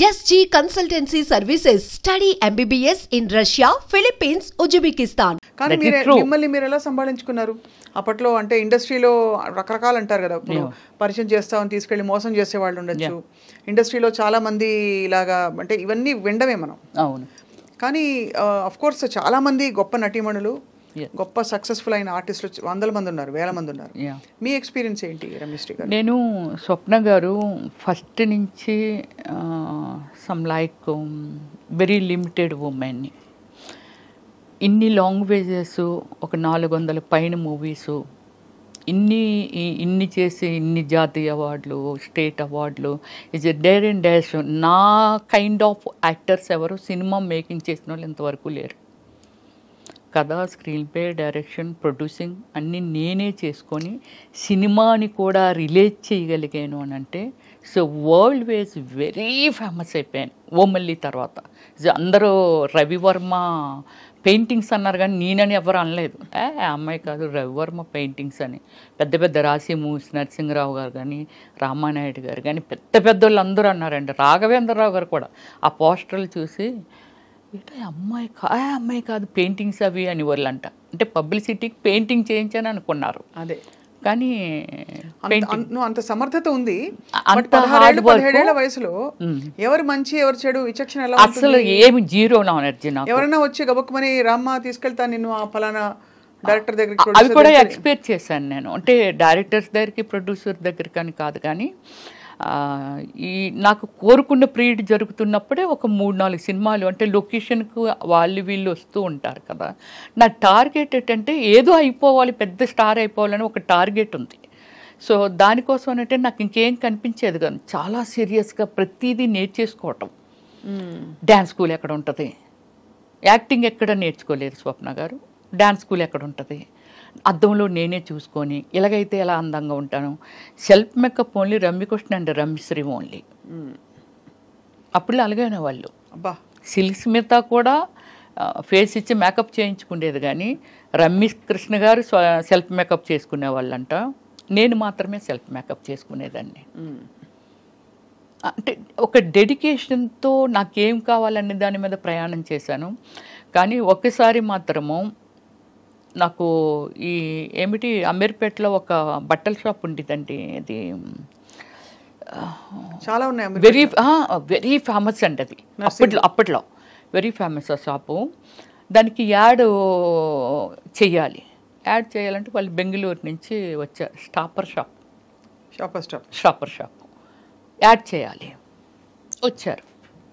SG Consultancy Services. Study MBBS in Russia, Philippines, Uzbekistan. కానీ మిమ్మల్ని మీరు ఎలా సంభాళించుకున్నారు అప్పట్లో? అంటే ఇండస్ట్రీలో రకరకాలు అంటారు కదా, ఇప్పుడు పరిచయం చేస్తామని తీసుకెళ్ళి మోసం చేసే వాళ్ళు ఉండొచ్చు. ఇండస్ట్రీలో చాలా మంది ఇలాగా, అంటే ఇవన్నీ వినడమే మనం. అవును. కానీ ఆఫ్ కోర్స్ చాలా మంది గొప్ప నటీమణులు, గొప్ప సక్సెస్ఫుల్ అయిన ఆర్టిస్టులు వందల మంది ఉన్నారు, వేల మంది ఉన్నారు. మీ ఎక్స్పీరియన్స్ ఏంటి రమేష్ గారు? నేను స్వప్న గారు ఫస్ట్ నుంచి some like very limited women, ఇన్ని లాంగ్వేజెస్, ఒక 400 పైన మూవీసు, ఇన్ని చేసి ఇన్ని జాతీయ అవార్డులు, స్టేట్ అవార్డులు, is a dare and dash. నా కైండ్ ఆఫ్ యాక్టర్స్ ఎవరు సినిమా మేకింగ్ చేసిన వాళ్ళు ఇంతవరకు లేరు. కథ, స్క్రీన్ ప్లే, డైరెక్షన్, ప్రొడ్యూసింగ్ అన్నీ నేనే చేసుకొని సినిమాని కూడా రిలేట్ చేయగలిగాను అని అంటే, so world wise very famous అయిపోయాను ఓమల్లి తర్వాత. అందరూ రవివర్మ పెయింటింగ్స్ అన్నారు కానీ నేనని ఎవరు అనలేదు. అమ్మాయి కాదు, రవివర్మ పెయింటింగ్స్ అని. పెద్ద పెద్ద రాసిము నరసింహరావు గారు కానీ, రామానాయుడు గారు కానీ, పెద్ద పెద్ద వాళ్ళు అందరూ అన్నారండి. రాఘవేంద్రరావు గారు కూడా ఆ పోస్టర్లు చూసి అమ్మాయి కాదు పెయింటింగ్స్ అవి అని వాళ్ళంట. అంటే పబ్లిసిటీకి పెయింటింగ్ చేయించని అనుకున్నారు. అదే, కానీ అంత సమర్థత ఉంది. అంత హార్డ్ వర్క్. 17 వయసులో ఎవరు మంచి ఎవరు చెడు విచక్షణ ఎలా? అసలు ఏమి జీరో నాలెడ్జ్. ఎవరైనా వచ్చి గబక్కుమని రామ్మ తీసుకెళ్తాను నిన్ను ఆ ఫలానా డైరెక్టర్ దగ్గరికి, అవి కూడా ఎక్స్పెక్ట్ చేశాను నేను. అంటే డైరెక్టర్స్ దగ్గరికి, ప్రొడ్యూసర్ దగ్గరికి అని కాదు, కానీ నాకు కోరుకున్న పీరియడ్ జరుగుతున్నప్పుడే ఒక 3-4 సినిమాలు, అంటే లొకేషన్కు వాళ్ళు వీళ్ళు వస్తూ ఉంటారు కదా. నా టార్గెట్ ఏంటంటే ఏదో అయిపోవాలి, పెద్ద స్టార్ అయిపోవాలని ఒక టార్గెట్ ఉంది. సో దానికోసం అంటే నాకు ఇంకేం కనిపించేది కాదు. చాలా సీరియస్గా ప్రతిదీ నేర్చేసుకోవటం. డ్యాన్స్ స్కూల్ ఎక్కడ ఉంటుంది, యాక్టింగ్ ఎక్కడ నేర్చుకోలేదు స్వప్న గారు. డ్యాన్స్ స్కూల్ ఎక్కడ ఉంటుంది, అద్దంలో నేనే చూసుకొని ఎలాగైతే ఎలా అందంగా ఉంటాను. Self makeup only Ramyakrishna and Ramyasri only. అప్పుడు అలాగనే వాళ్ళు. సిల్క్ స్మిత కూడా ఫేస్ ఇచ్చి మేకప్ చేయించుకునేది, కానీ రమ్యకృష్ణ గారు సెల్ఫ్ మేకప్ చేసుకునే వాళ్ళంట. నేను మాత్రమే సెల్ఫ్ మేకప్ చేసుకునేదాన్ని. అంటే ఒక డెడికేషన్తో నాకేం కావాలనే దాని మీద ప్రయాణం చేశాను. కానీ ఒక్కసారి మాత్రము నాకు ఏమిటి అమీర్పేటలో ఒక బట్టల షాప్ ఉండేదండి. అది చాలా ఉన్నాయి, వెరీ ఫేమస్ అండి అది. అప్పట్లో వెరీ ఫేమస్ ఆ షాపు. దానికి యాడ్ చేయాలంటే వాళ్ళు బెంగళూరు నుంచి వచ్చారు. స్టాపర్ షాప్ యాడ్ చేయాలి వచ్చారు,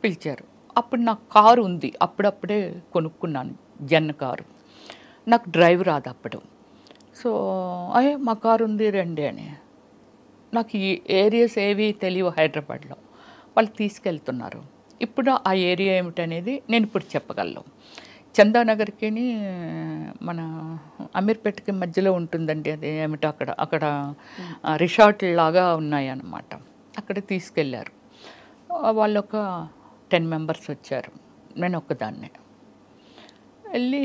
పిలిచారు. అప్పుడు నాకు కారు ఉంది, అప్పుడప్పుడే కొనుక్కున్నాను జెన్ కారు. నాకు డ్రైవ్ రాదు అప్పుడు. సో మా కారు ఉంది రండి అని. నాకు ఈ ఏరియాస్ ఏవి తెలియవు హైదరాబాద్లో. వాళ్ళు తీసుకెళ్తున్నారు. ఇప్పుడు ఆ ఏరియా ఏమిటనేది నేను ఇప్పుడు చెప్పగలను. చందానగర్కి మన అమీర్పేటకి మధ్యలో ఉంటుందండి. అది ఏమిటో అక్కడ రిసార్ట్ లాగా ఉన్నాయన్నమాట. అక్కడ తీసుకెళ్ళారు. వాళ్ళు ఒక 10 మెంబర్స్ వచ్చారు, నేను ఒక్కదాన్నే. వెళ్ళి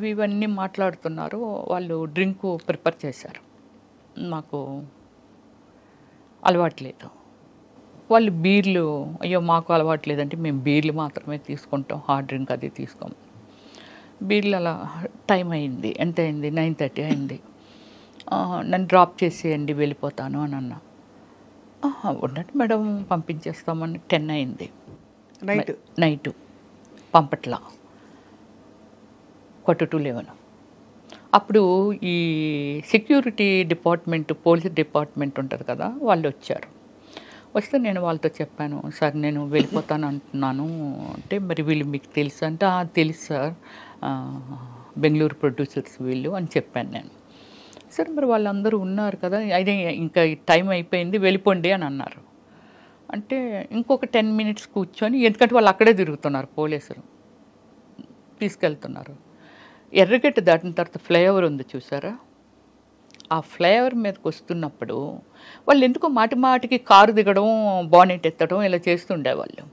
ఇవన్నీ మాట్లాడుతున్నారు. వాళ్ళు డ్రింక్ ప్రిపేర్ చేశారు, నాకు అలవాట్లేదు. వాళ్ళు బీర్లు, అయ్యో మాకు అలవాట్లేదంటే మేము బీర్లు మాత్రమే తీసుకుంటాం, హార్డ్ డ్రింక్ అది తీసుకోము. బీర్లు అలా టైం అయింది. ఎంత అయింది? 9:30 అయింది. నన్ను డ్రాప్ చేసేయండి వెళ్ళిపోతాను అని అన్నా. ఉన్నట్టు మేడం పంపించేస్తామని 10 అయింది నైట్. పంపట్లా, 11:45. అప్పుడు ఈ సెక్యూరిటీ డిపార్ట్మెంట్, పోలీస్ డిపార్ట్మెంట్ ఉంటుంది కదా, వాళ్ళు వచ్చారు. వస్తే నేను వాళ్ళతో చెప్పాను, సార్ నేను వెళ్ళిపోతాను అంటున్నాను అంటే, మరి వీళ్ళు మీకు తెలుసు అంటే, తెలుసు సార్, బెంగళూరు ప్రొడ్యూసర్స్ వీళ్ళు అని చెప్పాను నేను. సరే మరి వాళ్ళందరూ ఉన్నారు కదా, అయితే ఇంకా టైం అయిపోయింది వెళ్ళిపోండి అని అన్నారు. అంటే ఇంకొక 10 మినిట్స్ కూర్చొని, ఎందుకంటే వాళ్ళు అక్కడే తిరుగుతున్నారు, పోలీసులు తీసుకెళ్తున్నారు. ఎర్రగడ్డ దాటిన తర్వాత ఫ్లైఓవర్ ఉంది చూసారా, ఆ ఫ్లైఓవర్ మీదకి వస్తున్నప్పుడు వాళ్ళు ఎందుకో మాటికి కారు దిగడం, బానెట్ ఎత్తడం ఇలా చేస్తుండేవాళ్ళు.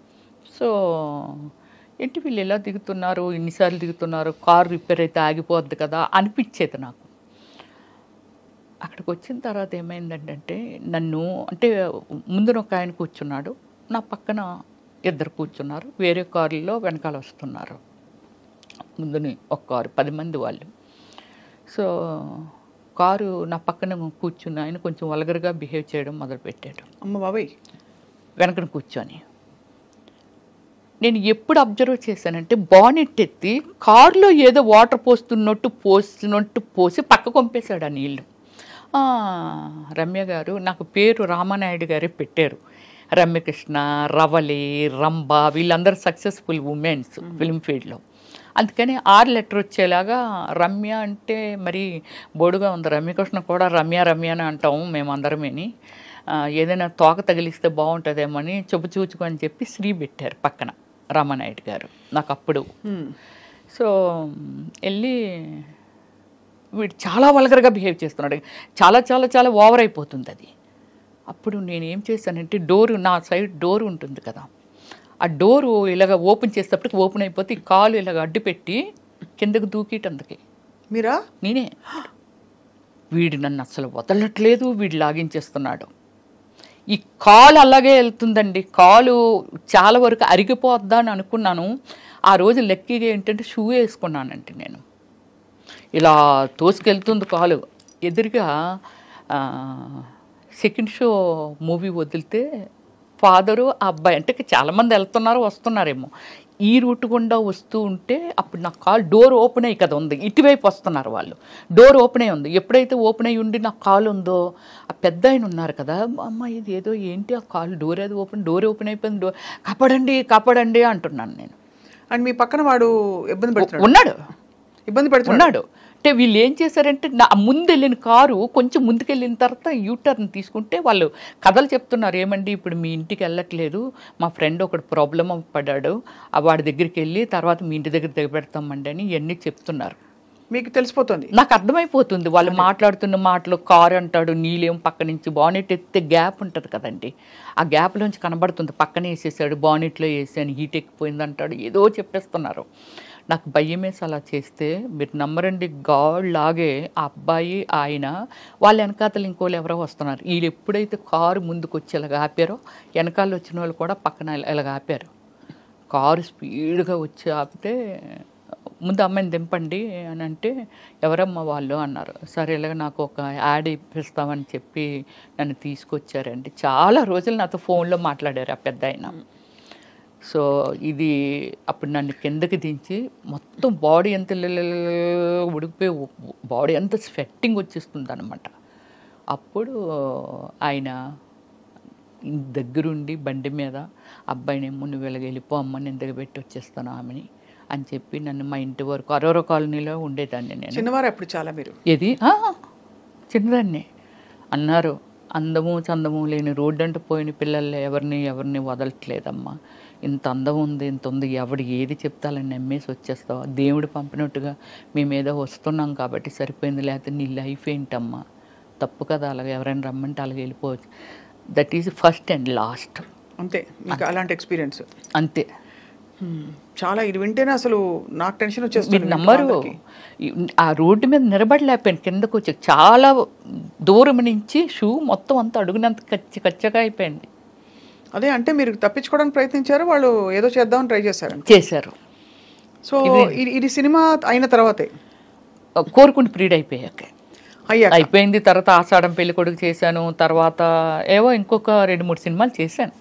సో ఏంటి వీళ్ళు ఎలా దిగుతున్నారు, ఇన్నిసార్లు దిగుతున్నారు, కారు రిపేర్ అయితే ఆగిపోద్ది కదా అనిపించేది నాకు. అక్కడికి వచ్చిన తర్వాత ఏమైందంటే, నన్ను అంటే ముందున ఒక ఆయన కూర్చున్నాడు, నా పక్కన ఇద్దరు కూర్చున్నారు, వేరే కారులో వెనకాల వస్తున్నారు, ముందుని ఒక కారు 10 మంది వాళ్ళు. సో కారు నా పక్కన కూర్చున్న ఆయన కొంచెం వల్గర్గా బిహేవ్ చేయడం మొదలుపెట్టాడు. అమ్మ బాబాయ్. వెనకన కూర్చొని నేను ఎప్పుడు అబ్జర్వ్ చేశానంటే బానెట్ ఎత్తి కారులో ఏదో వాటర్ పోస్తున్నట్టు పోసి పక్క కొంపేశాడు ఆ నీళ్ళు. రమ్య గారు, నాకు పేరు రామానాయుడు గారే పెట్టారు. రమ్యకృష్ణ, రవలి, రంభ వీళ్ళందరూ సక్సెస్ఫుల్ ఉమెన్స్ ఫిల్మ్ ఫీల్డ్లో. అందుకని 6 లెటర్ వచ్చేలాగా రమ్య అంటే మరి బోడుగా ఉంది. రమ్యకృష్ణ కూడా రమ్య అని అంటాము మేమందరమేని. ఏదైనా తోక తగిలిస్తే బాగుంటుందేమో అని చూచుకు అని చెప్పి శ్రీ పెట్టారు పక్కన రామానాయుడు గారు నాకు అప్పుడు. సో వెళ్ళి వీడు చాలా వల్గర్గా బిహేవ్ చేస్తున్నాడు, చాలా చాలా చాలా ఓవర్ అయిపోతుంది అది. అప్పుడు నేనేం చేశానంటే నా సైడ్ డోర్ ఉంటుంది కదా, ఆ డోరు ఇలాగ ఓపెన్ చేసేటప్పటికి ఓపెన్ అయిపోతే ఈ కాలు ఇలాగ అడ్డు పెట్టి కిందకు దూకిటందుకే. మీరా? నేనే. వీడు నన్ను అసలు వదలట్లేదు, వీడు లాగించేస్తున్నాడు. ఈ కాలు అలాగే వెళ్తుందండి, కాలు చాలా వరకు అరిగిపోద్దా అని అనుకున్నాను. ఆ రోజు లక్కీగా ఏంటంటే షూ వేసుకున్నానంటే నేను ఇలా తోసుకెళ్తుంది కాలు. ఎదురుగా సెకండ్ షో మూవీ వదిలితే ఫాదరు ఆ అబ్బాయి అంటే చాలామంది వెళ్తున్నారు వస్తున్నారేమో, ఈ రూట్ గుండా వస్తూ ఉంటే అప్పుడు నా కాలు డోర్ ఓపెన్ అయ్యి కదా ఉంది, ఇటువైపు వస్తున్నారు వాళ్ళు, డోర్ ఓపెన్ అయ్యి ఉంది. ఎప్పుడైతే ఓపెన్ అయ్యి ఉండి నా కాలు ఉందో ఆ పెద్ద ఆయన ఉన్నారు కదా, అమ్మ ఇది ఏదో ఏంటి ఆ కాలు డోర్ డోర్ ఓపెన్ అయిపోయింది, కాపాడండి అంటున్నాను నేను. అండ్ మీ పక్కన వాడు ఇబ్బంది పెడుతున్నాడు. అంటే వీళ్ళు ఏం చేశారంటే నా ముందు వెళ్ళిన కారు కొంచెం ముందుకెళ్ళిన తర్వాత యూటర్న్ తీసుకుంటే వాళ్ళు కథలు చెప్తున్నారు, ఏమండి ఇప్పుడు మీ ఇంటికి వెళ్ళట్లేదు, మా ఫ్రెండ్ ఒకడు ప్రాబ్లం పడ్డాడు, వాడి దగ్గరికి వెళ్ళి తర్వాత మీ ఇంటి దగ్గర దిగబెడతామండి అని ఇవన్నీ చెప్తున్నారు. మీకు తెలిసిపోతుంది? నాకు అర్థమైపోతుంది వాళ్ళు మాట్లాడుతున్న మాటలు. కారు అంటాడు, నీళ్ళేం పక్క నుంచి బానెట్ ఎత్తే గ్యాప్ ఉంటుంది కదండి, ఆ గ్యాప్లోంచి కనబడుతుంది పక్కనే వేసేసాడు, బానెట్లో వేసాను హీట్ ఎక్కిపోయింది అంటాడు, ఏదో చెప్పేస్తున్నారు. నాకు భయం వేసి అలా చేస్తే మీరు నమ్మరండి, గాడ్ లాగే ఆ అబ్బాయి ఆయన వాళ్ళ వెనకాతలు ఇంకోళ్ళు ఎవరో వస్తున్నారు. వీళ్ళు ఎప్పుడైతే కారు ముందుకు వచ్చి ఇలాగ ఆపారో వెనకాల వచ్చిన వాళ్ళు కూడా పక్కన ఇలాగ ఆపారు. కారు స్పీడ్గా వచ్చి ఆపితే ముందు అమ్మాయిని దింపండి అని అంటే ఎవరమ్మా వాళ్ళు అన్నారు. సరే ఇలాగ నాకు ఒక యాడ్ ఇప్పిస్తామని చెప్పి నన్ను తీసుకొచ్చారండి. చాలా రోజులు నాతో ఫోన్లో మాట్లాడారు ఆ పెద్ద ఆయన. సో ఇది అప్పుడు నన్ను కిందకి దించి మొత్తం బాడీ ఎంత ఉడికిపోయి బాడీ అంతా స్వెట్టింగ్ వచ్చేస్తుంది అనమాట. అప్పుడు ఆయన దగ్గరుండి బండి మీద అబ్బాయినేమో నువ్వు ఇలాగ వెళ్ళిపో అమ్మ, నేను దిగబెట్టి వచ్చేస్తాను ఆమెని అని చెప్పి నన్ను మా ఇంటి వరకు అరోరా కాలనీలో ఉండేదాన్ని నేను. చిన్నవారు అప్పుడు చాలా మీరు? ఏది చిన్నదాన్ని అన్నారు. అందము చందము లేని రోడ్డు అంటూ పోయిన పిల్లల్ని ఎవరిని వదలట్లేదమ్మా, ఇంత అందం ఉంది ఇంత ఉంది, ఎవడు ఏది చెప్తాలని నమ్మేసి వచ్చేస్తావు, దేవుడు పంపినట్టుగా మేమేదో వస్తున్నాం కాబట్టి సరిపోయింది, లేకపోతే నీ లైఫ్ ఏంటమ్మా, తప్పు కదా, అలాగే ఎవరైనా రమ్మంటే అలాగే వెళ్ళిపోవచ్చు. That is first and last. అంతే మీకు అలాంటి ఎక్స్పీరియన్స్? అంతే. చాలా ఇది వింటేనే అసలు నాకు టెన్షన్ వచ్చేస్తుంది. నమ్మరు, ఆ రోడ్డు మీద నిలబడలేకపోయాను, కిందకు వచ్చి చాలా దూరం నుంచి షూ మొత్తం అంతా అడుగునంత కచ్చగా అయిపోయింది. అదే అంటే మీరు తప్పించుకోవడానికి ప్రయత్నించారు, వాళ్ళు ఏదో చేద్దామని ట్రై చేశారు. సో ఇది సినిమా అయిన తర్వాతే కోరుకుని ప్రీడ్ అయిపోయింది. తర్వాత ఆషాఢం పెళ్లి కొడుకు చేశాను, తర్వాత ఏవో ఇంకొక 2-3 సినిమాలు చేశాను.